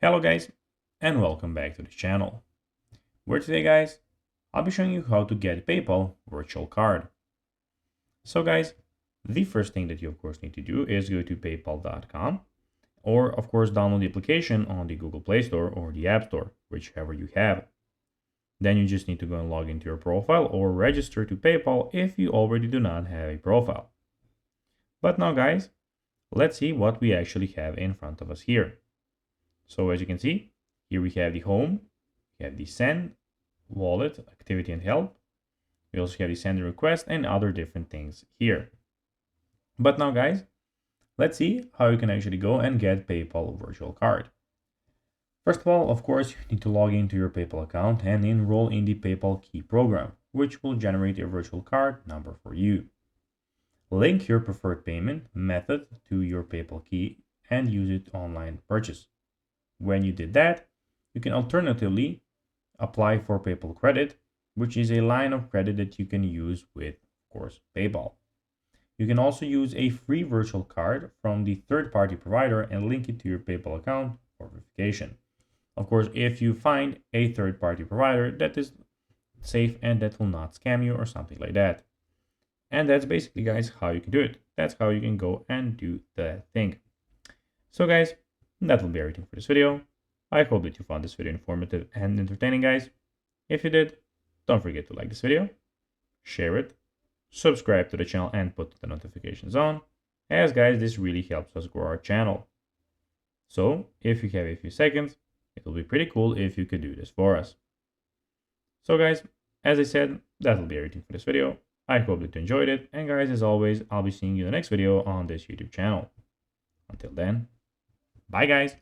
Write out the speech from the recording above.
Hello guys, and welcome back to the channel. Where today guys, I'll be showing you how to get PayPal virtual card. So guys, the first thing that you of course need to do is go to paypal.com or of course download the application on the Google Play Store or the App Store, whichever you have. Then you just need to go and log into your profile or register to PayPal if you already do not have a profile. But now guys, let's see what we actually have in front of us here. So as you can see, here we have the home, we have the send, wallet, activity and help. We also have the send request and other different things here. But now guys, let's see how you can actually go and get PayPal virtual card. First of all, of course, you need to log into your PayPal account and enroll in the PayPal Key program, which will generate a virtual card number for you. Link your preferred payment method to your PayPal Key and use it online purchase. When you did that, you can alternatively apply for PayPal credit, which is a line of credit that you can use with, of course, PayPal. You can also use a free virtual card from the third-party provider and link it to your PayPal account for verification. Of course, if you find a third-party provider that is safe and that will not scam you or something like that. And that's basically, guys, how you can do it. That's how you can go and do that thing. So, guys, that will be everything for this video. I hope that you found this video informative and entertaining, guys. If you did, don't forget to like this video, share it, subscribe to the channel and put the notifications on, as guys, this really helps us grow our channel. So if you have a few seconds, it will be pretty cool if you could do this for us. So guys, as I said, that will be everything for this video. I hope that you enjoyed it, and guys, as always, I'll be seeing you in the next video on this YouTube channel. Until then, bye guys.